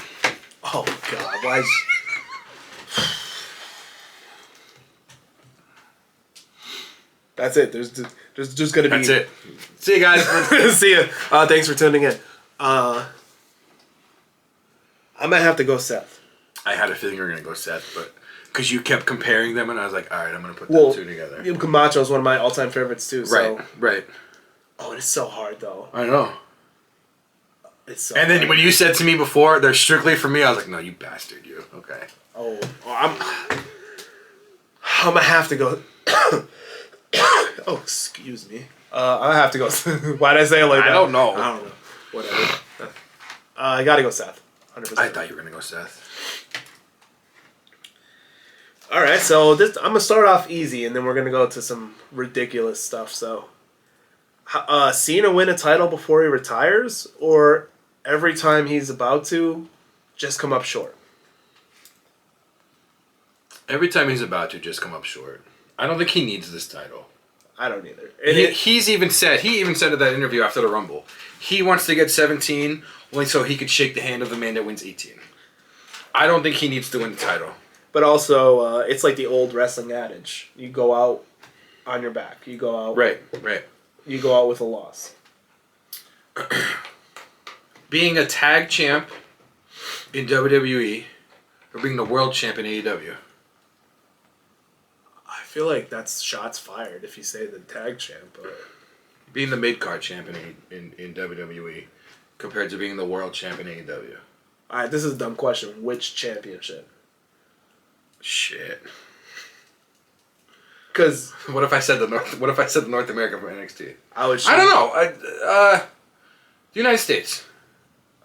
Oh, God. Why is... That's it. There's just going to be... That's it. See you guys. See ya. Thanks for tuning in. I might have to go Seth. I had a feeling you were going to go Seth, but... Because you kept comparing them, and I was like, all right, I'm going to put them two together. Macho is one of my all-time favorites, too. So. Right. Oh, it's so hard, though. I know. It's so And then hard. when you said to me before, they're strictly for me, I was like, no, you bastard, you. Okay. I'm going to have to go... Oh, excuse me. I have to go... Why did I say it like that? I don't know. Whatever. I got to go Seth. 100%. I thought you were going to go Seth. All right, so I'm going to start off easy, and then we're going to go to some ridiculous stuff. So, Cena win a title before he retires, or every time he's about to, just come up short? Every time he's about to, just come up short. I don't think he needs this title. I don't either. He even said at that interview after the Rumble, he wants to get 17 only so he could shake the hand of the man that wins 18. I don't think he needs to win the title. But also, it's like the old wrestling adage. You go out on your back. You go out... Right. You go out with a loss. Being a tag champ in WWE or being the world champ in AEW? I feel like that's shots fired if you say the tag champ. But... Being the mid-card champ in WWE compared to being the world champ in AEW. All right, this is a dumb question. Which championship? Shit. Because what if I said the North America for NXT? I don't know. The United States.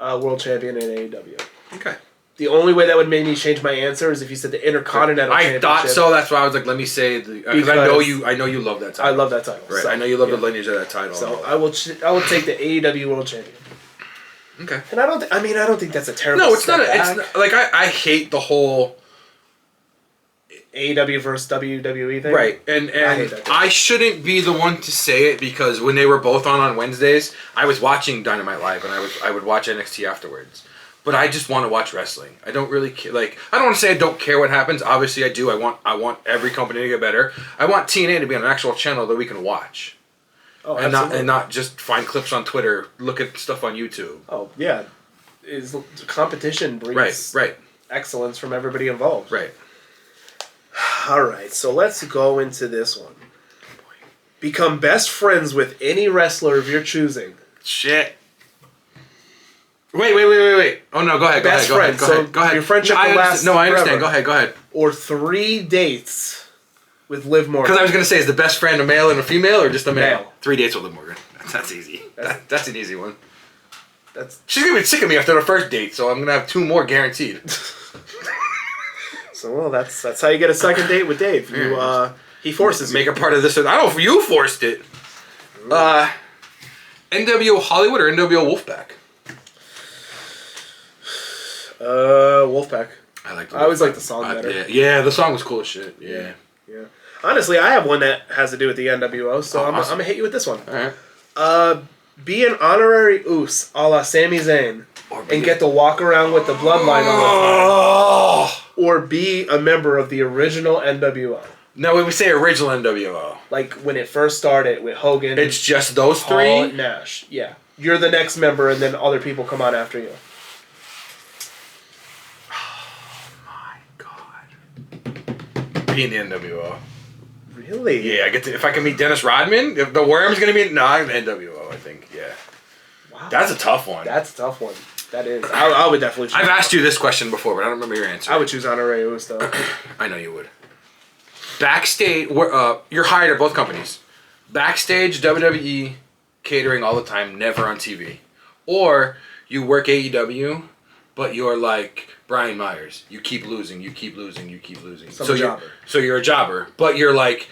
World champion in AEW. Okay. The only way that would make me change my answer is if you said the Intercontinental Championship. I thought so. That's why I was like, let me say because I know you love that title. I love that title. Right. So, I know you love the lineage of that title. So I will take the AEW World Champion. Okay. And I don't think that's a terrible. No, it's not. It's not, like I hate the whole AEW versus WWE thing. Right, and hate that thing. I shouldn't be the one to say it because when they were both on Wednesdays, I was watching Dynamite Live and I would watch NXT afterwards. But I just want to watch wrestling. I don't really care. Like, I don't want to say I don't care what happens. Obviously, I do. I want every company to get better. I want TNA to be on an actual channel that we can watch. Oh, and not just find clips on Twitter, look at stuff on YouTube. Oh, yeah. Competition brings Right. excellence from everybody involved. Right. All right, so let's go into this one. Become best friends with any wrestler of your choosing. Shit. Wait. Oh, no, go ahead. Best friend. Go ahead. Your friendship will last No, I understand. forever. Go ahead. Or 3 dates with Liv Morgan. Because I was going to say, is the best friend a male and a female or just a male? Male. 3 dates with Liv Morgan. That's easy. That's an easy one. She's going to be sick of me after the first date, so I'm going to have 2 more guaranteed. So, well, that's how you get a second date with Dave. He forces you. Make a part of this. I don't know if you forced it. NWO Hollywood or NWO Wolfpack? Wolfpack. I always like the song better. Yeah, the song was cool as shit. Yeah. Honestly, I have one that has to do with the NWO, so I'm going to hit you with this one. Alright. Be an honorary Oos a la Sami Zayn and get to walk around with the bloodline all the time. Or be a member of the original NWO. No, when we say original NWO. Like when it first started with Hogan. It's just those Hall, 3? Nash. Yeah. You're the next member and then other people come on after you. Be in the NWO. Really? Yeah, I get to, if I can meet Dennis Rodman, if the Worm's gonna be I'm NWO, I think. Yeah. Wow. That's a tough one. That's a tough one. That is. I would definitely choose. I've asked you this question before, but I don't remember your answer. I would choose honorary Oos though. I know you would. Backstage, you're hired at both companies. Backstage, WWE, catering all the time, never on TV. Or you work AEW, but you're like Brian Myers. You keep losing. So you're a jobber, but you're like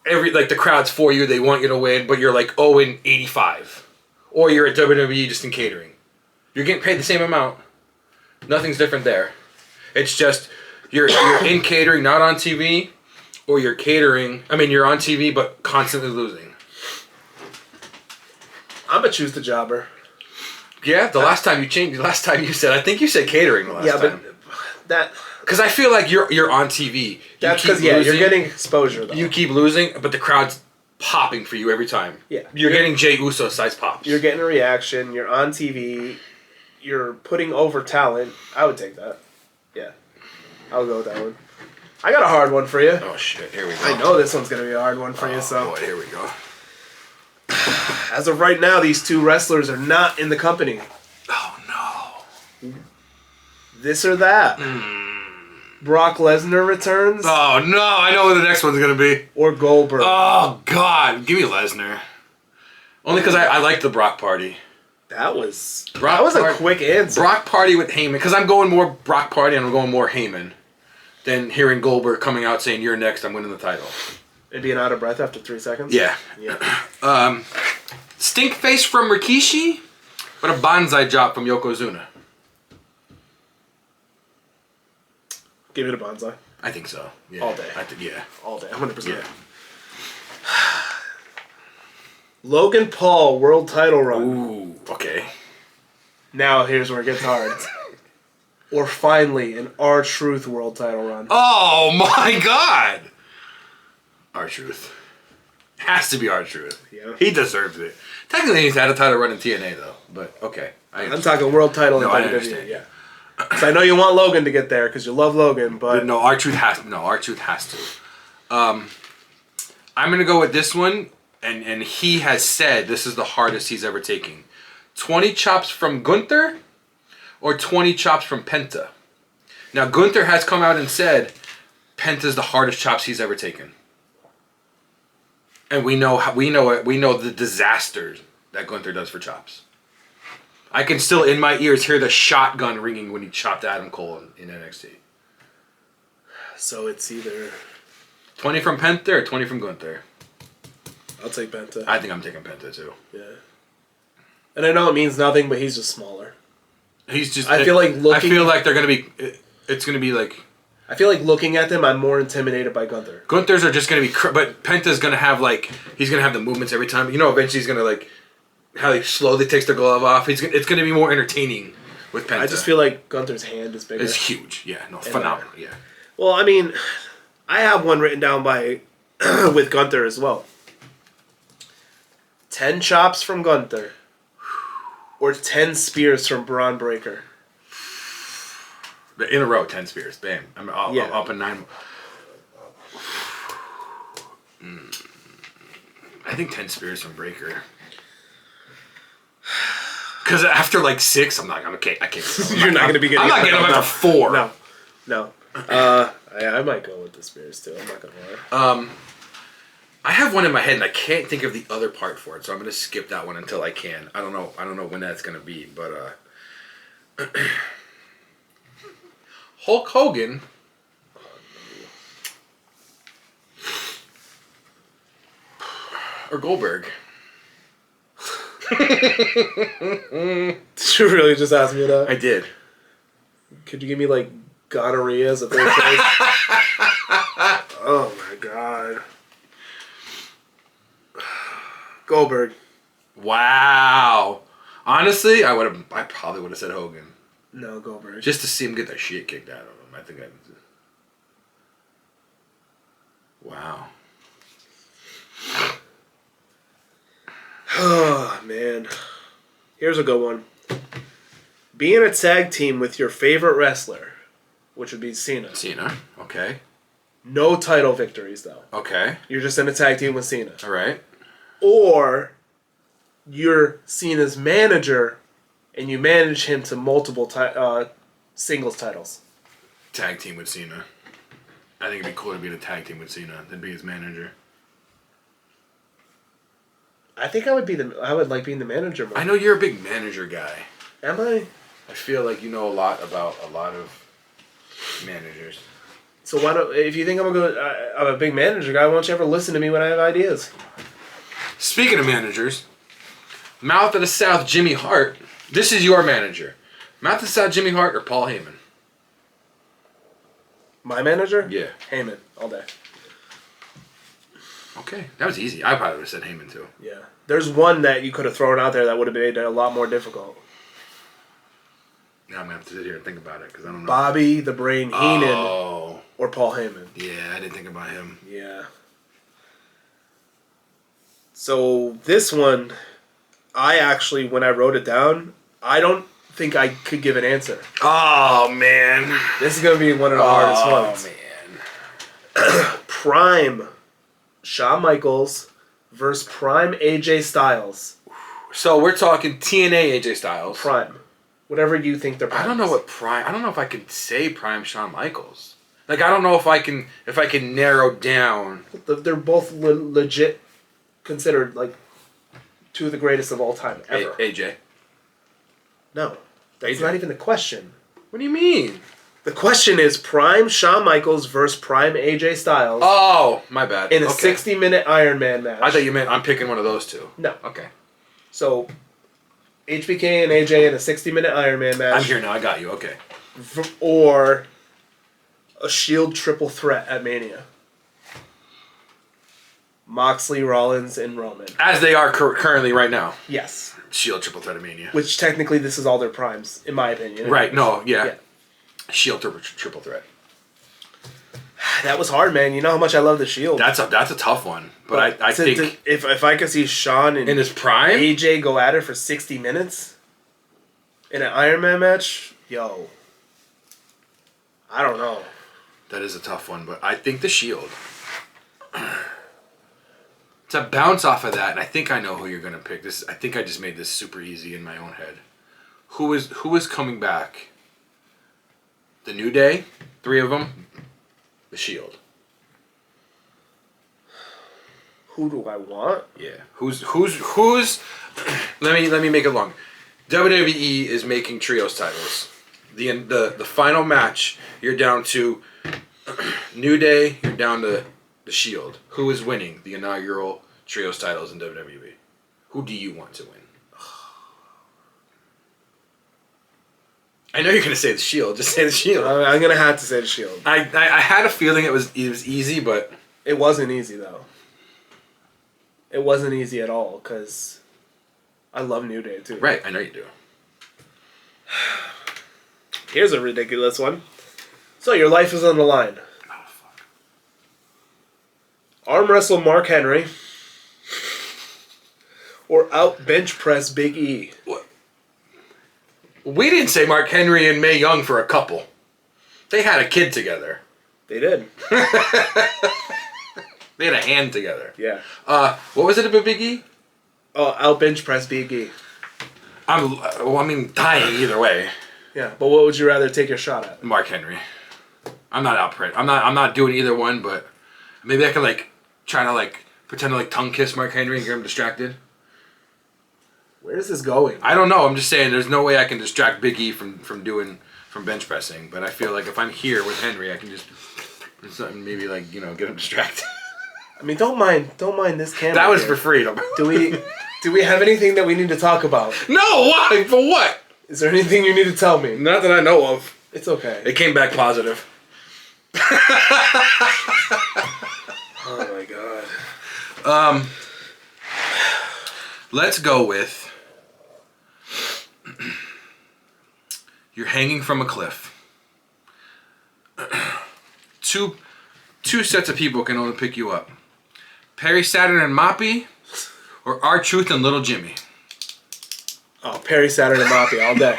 the crowd's for you. They want you to win, but you're like 0-85. Or you're at WWE just in catering. You're getting paid the same amount. Nothing's different there. It's just you're in catering, not on TV, or you're catering. I mean, you're on TV but constantly losing. I'm gonna choose the jobber. Yeah, the last time you said, I think you said catering the last time. Yeah, but that... Because I feel like you're on TV. That's because, you're getting exposure, though. You keep losing, but the crowd's popping for you every time. Yeah. You're getting Jey Uso size pops. You're getting a reaction. You're on TV. You're putting over talent. I would take that. Yeah. I'll go with that one. I got a hard one for you. Oh, shit. Here we go. I know this one's going to be a hard one for you, so... boy, here we go. As of right now, these 2 wrestlers are not in the company. Oh, no. This or that. Brock Lesnar returns. Oh, no. I know what the next one's going to be. Or Goldberg. Oh, God. Give me Lesnar. Only because I like the Brock Party. That was a quick answer. Brock Party with Heyman. Because I'm going more Brock Party and I'm going more Heyman than hearing Goldberg coming out saying, "You're next, I'm winning the title." And being out of breath after 3 seconds? Yeah. Stink face from Rikishi, but a bonsai job from Yokozuna. Give it a bonsai. I think so. Yeah. All day. Yeah. All day. 100%. Yeah. Logan Paul world title run. Ooh, okay. Now here's where it gets hard. Or finally an R-Truth world title run. Oh my God! R-Truth. Has to be R-Truth. Yeah. He deserves it. Technically he's had a title run in TNA though, but okay. I'm talking world title in I WWE. understand. Yeah. So I know you want Logan to get there because you love Logan, but... No, R-Truth has to. I'm going to go with this one, and he has said this is the hardest he's ever taken. 20 chops from Gunther or 20 chops from Penta? Now, Gunther has come out and said Penta's the hardest chops he's ever taken. And we know the disasters that Gunther does for chops. I can still, in my ears, hear the shotgun ringing when he chopped Adam Cole in NXT. So it's either... 20 from Penta or 20 from Gunther? I'll take Penta. I think I'm taking Penta, too. Yeah. And I know it means nothing, but he's just smaller. He's just... I feel like they're going to be... It's going to be like... I feel like looking at them, I'm more intimidated by Gunther. Gunther's are just going to be... But Penta's going to have, like... He's going to have the movements every time. You know, eventually he's going to, like... How he slowly takes the glove off. It's going to be more entertaining with Penta. I just feel like Gunther's hand is bigger. It's huge. Yeah, no, phenomenal. Yeah. Well, I mean, I have one written down by... with Gunther as well. 10 chops from Gunther. Or 10 spears from Braun Breaker. In a row, 10 spears. Bam. I'm up in 9. I think 10 spears from Breaker. Because after like 6, I'm not. I can't. You're not going to be getting. I'm not getting them after 4. No. I might go with the spears too. I'm not going to lie. I have one in my head and I can't think of the other part for it, so I'm going to skip that one until I can. I don't know when that's going to be, but Hulk Hogan. Or Goldberg. Did you really just ask me that? I did. Could you give me like gonorrhea as a third choice? Oh my god. Goldberg. Wow. Honestly, I probably would have said Hogan. No, Goldberg. Just to see him get the shit kicked out of him. I think wow. Oh, man. Here's a good one. Be in a tag team with your favorite wrestler, which would be Cena. Cena, okay. No title victories, though. Okay. You're just in a tag team with Cena. All right. Or you're Cena's manager, and you manage him to multiple singles titles. Tag team with Cena. I think it'd be cool to be in a tag team with Cena than be his manager. I think I would like being the manager more. I know you're a big manager guy. Am I? I feel like you know a lot about a lot of managers. So why don't, if you think I'm a big manager guy, why don't you ever listen to me when I have ideas? Speaking of managers, Mouth of the South Jimmy Hart. This is your manager. Mouth of the South Jimmy Hart or Paul Heyman? My manager? Yeah. Heyman, all day. Okay, that was easy. I probably would have said Heyman too. Yeah. There's one that you could have thrown out there that would have made it a lot more difficult. Now I'm going to have to sit here and think about it because I don't know. Bobby the Brain Heenan Oh. or Paul Heyman. Yeah, I didn't think about him. Yeah. So this one, I actually, when I wrote it down, I don't think I could give an answer. Oh, man. This is going to be one of the hardest ones. Oh, man. Prime Shawn Michaels versus Prime AJ Styles. So we're talking TNA AJ Styles. Prime. Whatever you think they're prime. I don't know what prime. I don't know if I can say prime Shawn Michaels. Like I don't know if I can narrow down. They're both legit considered like two of the greatest of all time ever. AJ. No, that's AJ. not even the question. What do you mean? The question is Prime Shawn Michaels versus Prime AJ Styles. Oh, my bad. In a 60-minute Iron Man match. I thought you meant I'm picking one of those two. No. Okay. So, HBK and AJ in a 60-minute Iron Man match. I'm here now. I got you. Okay. Or a Shield triple threat at Mania. Moxley, Rollins, and Roman. As they are currently right now. Yes. Shield triple threat of Mania. Which technically this is all their primes, in my opinion. Right. No. Yeah. Shield triple threat. That was hard, man. You know how much I love the Shield. That's a tough one, but I think if I could see Shawn and in his prime, AJ go at it for 60 minutes in an Iron Man match, yo, I don't know. That is a tough one, but I think the Shield. To bounce off of that, and I think I know who you're gonna pick. I think I just made this super easy in my own head. Who is coming back? The New Day, 3 of them. The Shield. Who do I want? Yeah. Who's? Let me make it long. WWE is making trios titles. The final match, you're down to New Day. You're down to the Shield. Who is winning the inaugural trios titles in WWE? Who do you want to win? I know you're gonna say the Shield. Just say the Shield. I'm gonna have to say the Shield. I had a feeling it was easy, but It wasn't easy though. It wasn't easy at all because I love New Day too. right. I know you do. Here's a ridiculous one. So your life is on the line. Oh fuck. Arm wrestle Mark Henry. Or out bench press Big E. What? We didn't say Mark Henry and Mae Young for a couple. They had a kid together. They did. They had a hand together. Yeah. What was it about Big E? Oh, out bench press Big E. I'm dying either way. Yeah, but what would you rather take your shot at? Mark Henry. I'm not out print. I'm not doing either one, but maybe I could try to pretend to tongue kiss Mark Henry and get him distracted. Where is this going? I don't know. I'm just saying there's no way I can distract Big E from bench pressing. But I feel like if I'm here with Henry, I can just maybe get him distracted. I mean, don't mind this camera. That was here. for freedom. Do we have anything that we need to talk about? No, why? For what? Is there anything you need to tell me? Not that I know of. It's okay. It came back positive. Oh my god. Let's go with you're hanging from a cliff. Two sets of people can only pick you up. Perry Saturn and Moppy, or R-Truth and Little Jimmy. Oh, Perry Saturn and Moppy all day.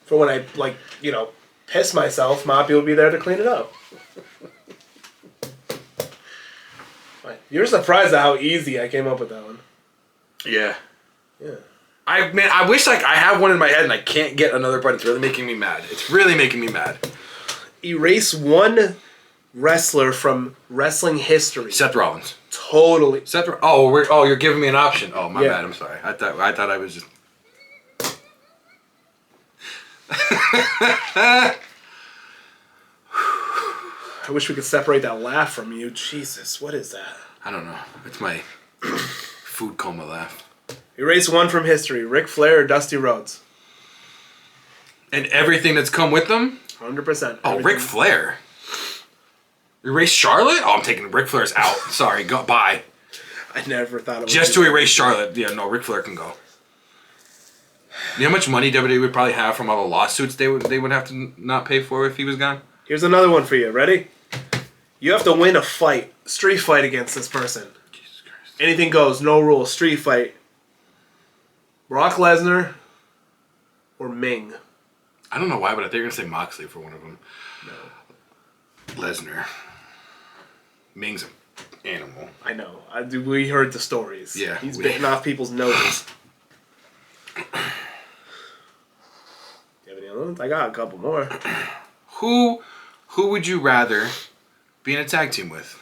For when I piss myself, Moppy will be there to clean it up. You're surprised at how easy I came up with that one. Yeah. Yeah. I wish I have one in my head and I can't get another part. It's really making me mad. It's really making me mad. Erase one wrestler from wrestling history. Seth Rollins. Totally. You're giving me an option. Oh, my Yeah. bad. I'm sorry. I thought I was just. I wish we could separate that laugh from you. Jesus, what is that? I don't know. It's my food coma laugh. Erase one from history. Ric Flair or Dusty Rhodes? And everything that's come with them? 100%. Oh, Ric Flair. Erase Charlotte? Oh, I'm taking Ric Flair's out. Sorry, go bye. I never thought it was Just to erase Charlotte. Yeah, no, Ric Flair can go. You know how much money WWE would probably have from all the lawsuits they would have to not pay for if he was gone? Here's another one for you. Ready? You have to win a fight. Street fight against this person. Jesus Christ. Anything goes. No rules. Street fight. Brock Lesnar or Ming? I don't know why, but I think you're going to say Moxley for one of them. No. Lesnar. Ming's an animal. I know. We heard the stories. Yeah. He's bitten off people's noses. You have any other ones? I got a couple more. Who would you rather be in a tag team with?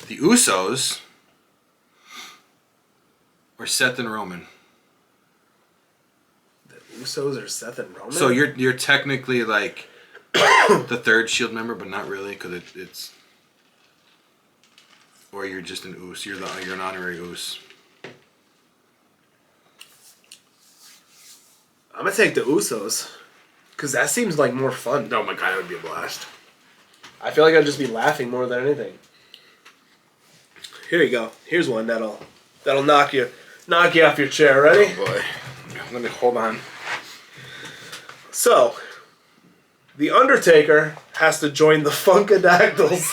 The Usos or Seth and Roman? The Usos or Seth and Roman? So you're technically like the third Shield member, but not really because it's. Or you're just an Us. You're an honorary Us. I'm gonna take the Usos. Because that seems like more fun. Oh my god, that would be a blast. I feel like I'd just be laughing more than anything. Here you go. Here's one that'll knock you off your chair. Ready? Oh boy. Let me hold on. So, The Undertaker has to join the Funkadactyls.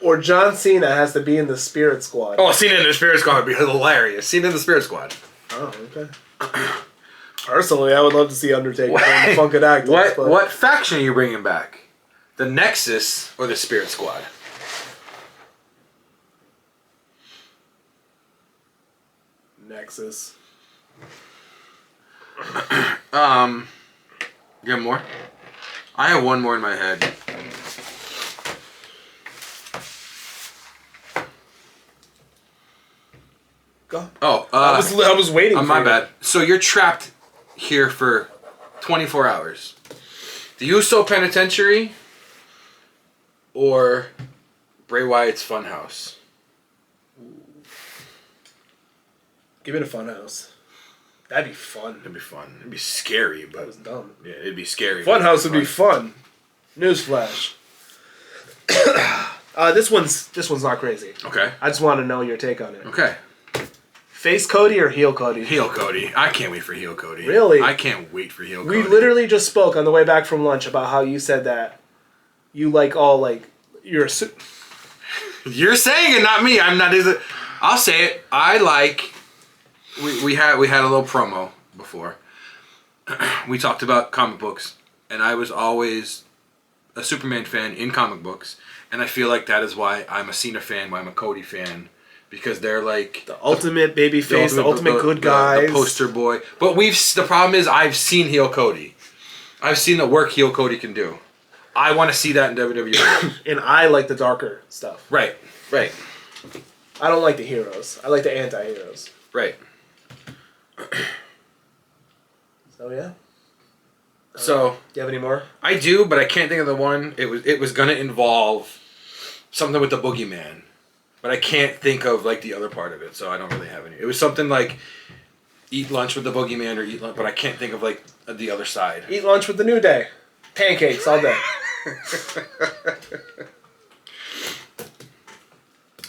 Or John Cena has to be in the Spirit Squad. Oh, Cena in the Spirit Squad would be hilarious. Cena in the Spirit Squad. Oh, okay. Personally, I would love to see Undertaker join the Funkadactyls. What faction are you bringing back? The Nexus or the Spirit Squad? Nexus. You have more? I have one more in my head. Go. Oh, I was waiting for my you. bad. So you're trapped here for 24 hours. The Uso Penitentiary or Bray Wyatt's Funhouse? Give me the Funhouse. That'd be fun. It'd be fun. It'd be scary, That but was dumb. yeah, it'd be scary. Funhouse would be fun. Newsflash. This one's not crazy. Okay. I just want to know your take on it. Okay. Face Cody or heel Cody? Heel Cody. I can't wait for heel Cody. Really? I can't wait for heel We Cody. literally just spoke on the way back from lunch about how you said that you like all like you're a You're saying it, not me. I'm not. I'll say it. I like. We had a little promo before. We talked about comic books, and I was always a Superman fan in comic books, and I feel like that is why I'm a Cena fan, why I'm a Cody fan, because they're like the ultimate baby face, the ultimate good guys, the poster boy. But the problem is I've seen heel Cody. I've seen the work heel Cody can do. I want to see that in WWE. and I like the darker stuff. Right. I don't like the heroes. I like the anti-heroes. Right. So yeah. So Do you have any more? I do, but I can't think of the one. It was gonna involve something with the boogeyman, but I can't think of like the other part of it, so I don't really have any. It was something like eat lunch with the boogeyman or eat lunch, but I can't think of like the other side. Eat lunch with the New Day. Pancakes all day.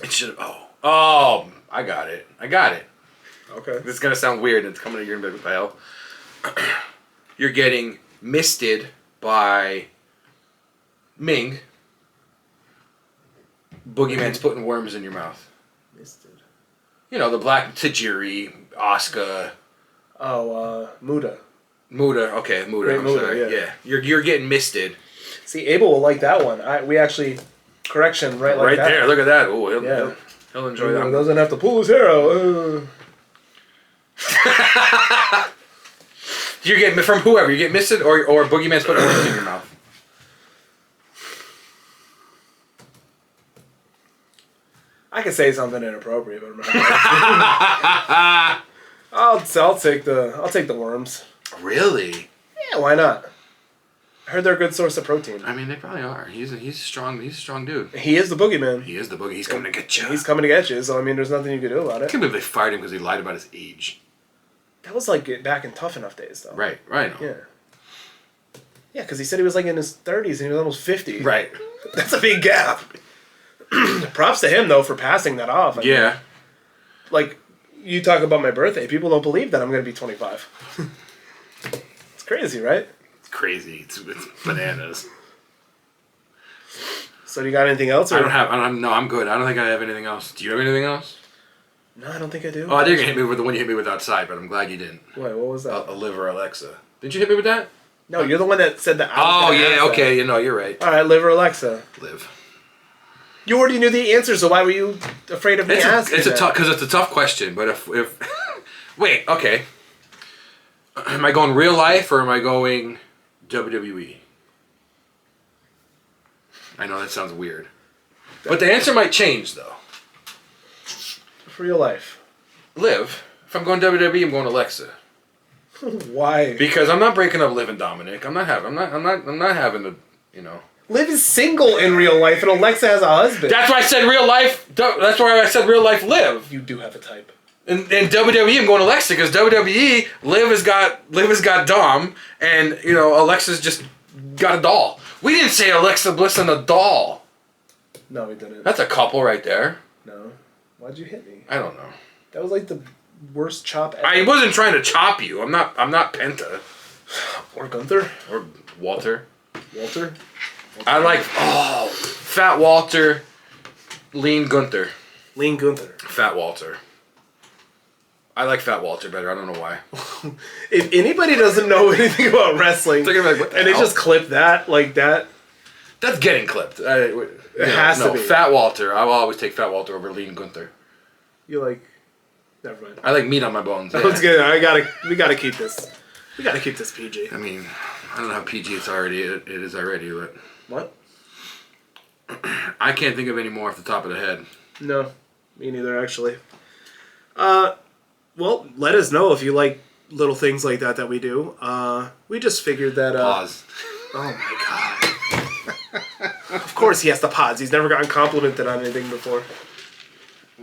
It should. Oh! I got it. Okay. This is gonna sound weird. It's coming to your big pile. You're getting misted by Ming. Boogeyman's putting worms in your mouth. Misted. You know, the black Tajiri, Asuka. Oh, Muda. Muda. Okay, Muda. Great I'm Muda, sorry. yeah. You're getting misted. See, Abel will like that one. We actually correction right like Right that. there. Look at that. Oh, Yeah. he'll enjoy He that. doesn't have to pull his hair out. You're getting from whoever. You get misted or Boogeyman's putting worms in your mouth. I could say something inappropriate, but I'm not. I'll take the worms. Really? Yeah, why not? I heard they're a good source of protein. I mean, they probably are. He's a strong dude. He is the boogeyman. He is the boogie. He's coming to get you. He's coming to get you, so I mean, there's nothing you can do about I it. can't believe they fired him because he lied about his age. That was like back in Tough Enough days, though. Right. Yeah. Yeah, because he said he was like in his 30s and he was almost 50. Right. That's a big gap. Props to him, though, for passing that off. I mean, Yeah. like, you talk about my birthday. People don't believe that I'm going to be 25. It's crazy, right? It's crazy. It's bananas. So do you got anything else? Or? No, I'm good. I don't think I have anything else. Do you have anything else? No, I don't think I do. Oh, I think you hit me with the one you hit me with outside, but I'm glad you didn't. Wait, what was that? A liver Alexa. Didn't you hit me with that? No, you're the one that said that. Oh, yeah, okay. You know, you're right. All right, Liver Alexa. Live. You already knew the answer, so why were you afraid of me asking It's a tough question, but if wait, okay. Am I going real life or am I going WWE? I know that sounds weird. But the answer might change, though. Real life. Liv. If I'm going WWE, I'm going Alexa. Why? Because I'm not breaking up Liv and Dominic. I'm not having the, you know. Liv is single in real life, and Alexa has a husband. That's why I said real life. That's why I said real life Liv. You do have a type. In WWE, I'm going Alexa because WWE, Liv has got Dom, and you know Alexa's just got a doll. We didn't say Alexa Bliss and a doll. No, we didn't. That's a couple right there. No. Why'd you hit me? I don't know. That was like the worst chop ever. I wasn't trying to chop you. I'm not Penta Or Gunther. or Walter. Walter. I like Fat Walter, Lean Gunther. Lean Gunther. Fat Walter. I like Fat Walter better. I don't know why. If anybody doesn't know anything about wrestling, They're gonna be like, what the and they hell? just clip that like that, That's getting clipped. It has to be. Fat Walter. I will always take Fat Walter over Lean Gunther. you like. Never mind. I like meat on my bones. I was good. We gotta keep this. We gotta keep this PG. I mean, I don't know how PG it is already, but What? I can't think of any more off the top of the head. No, me neither. Actually. Well, let us know if you like little things like that we do. We just figured that. Pause. Oh my god. Of course he has to pause. He's never gotten complimented on anything before.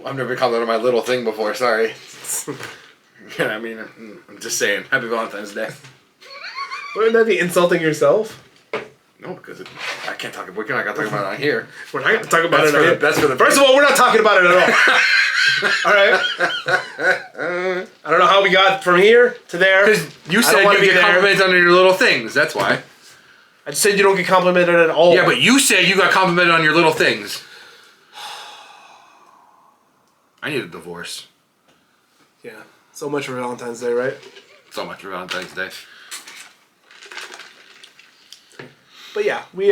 I've never been called out on my little thing before. Sorry. Yeah, I mean, I'm just saying. Happy Valentine's Day. Wouldn't that be insulting yourself? No, because I can't talk. We're not gonna talk about it on here. We're not going to talk about That's it. for the, that's for the. First of all, we're not talking about it at all. All right. I don't know how we got from here to there. Because you I said don't wanna you be get there. compliments on your little things. That's why. I just said you don't get complimented at all. Yeah, but you said you got complimented on your little things. I need a divorce. Yeah. So much for Valentine's Day, right? So much for Valentine's Day. But yeah, we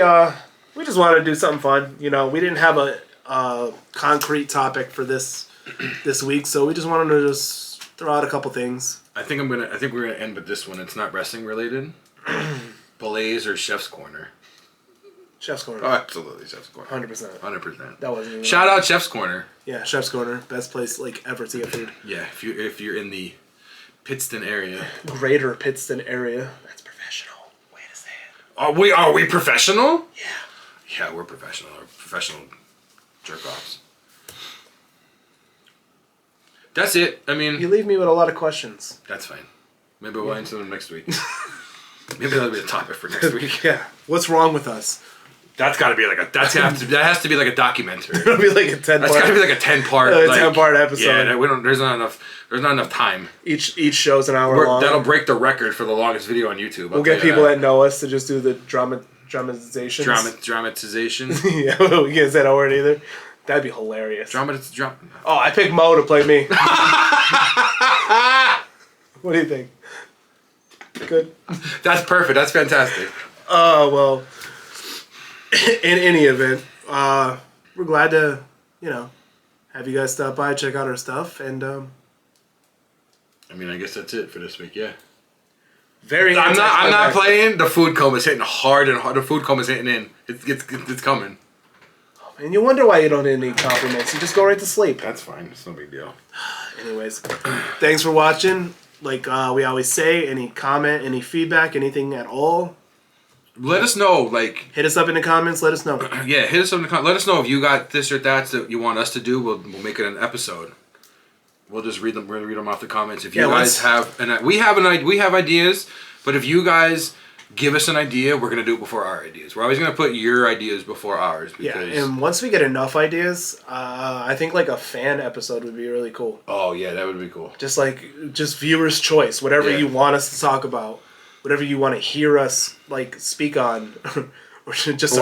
just wanted to do something fun. You know, we didn't have a concrete topic for this week, so we just wanted to just throw out a couple things. I think we're gonna end with this one. It's not wrestling related. Bolays or Chef's Corner. Chef's Corner. Oh, absolutely, Chef's Corner. 100%. 100%. That wasn't even Shout out Chef's Corner. Yeah, Chef's Corner. Best place like ever to get food. Yeah, if you're in the Pittston area. Greater Pittston area. That's professional. Way to say it. Are we professional? Yeah. Yeah, we're professional. We're professional jerk-offs. That's it. I mean... You leave me with a lot of questions. That's fine. Maybe we'll answer them next week. Maybe that'll be a topic for next week. Yeah. What's wrong with us? That's got to be like a... that has to be like a documentary. It'll be like a 10-part. That's got to be like a 10-part... 10-part episode. Yeah, there's not enough time. Each show's an hour long. That'll break the record for the longest video on YouTube. We'll get people that know us to just do the dramatizations. Dramatization. Yeah, we can't say that word either. That'd be hilarious. Oh, I picked Mo to play me. What do you think? Good? That's perfect. That's fantastic. Well, in any event, we're glad to, have you guys stop by, check out our stuff, and, I mean, I guess that's it for this week, yeah. I'm not playing. The food coma is hitting hard and hard. The food coma is hitting in. It's coming. And you wonder why you don't get any compliments. You just go right to sleep. That's fine. It's no big deal. Anyways, thanks for watching. Like we always say, any comment, any feedback, anything at all, let us know. Hit us up in the comments. Let us know. Yeah, hit us up in the comments. Let us know if you got this or that you want us to do. We'll make it an episode. We'll just read them. We'll read them off the comments. If you guys have we have ideas, but if you guys give us an idea, we're gonna do it before our ideas. We're always gonna put your ideas before ours. Because and once we get enough ideas, I think like a fan episode would be really cool. Oh yeah, that would be cool. Just viewers' choice, whatever you want us to talk about, whatever you want to hear us speak on, or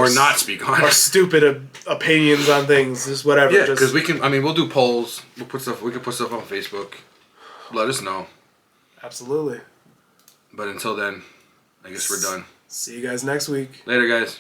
not speak on, our stupid opinions on things, just whatever. Yeah, because we can. I mean, we'll do polls. We can put stuff on Facebook. Let us know. Absolutely. But until then, I guess we're done. See you guys next week. Later, guys.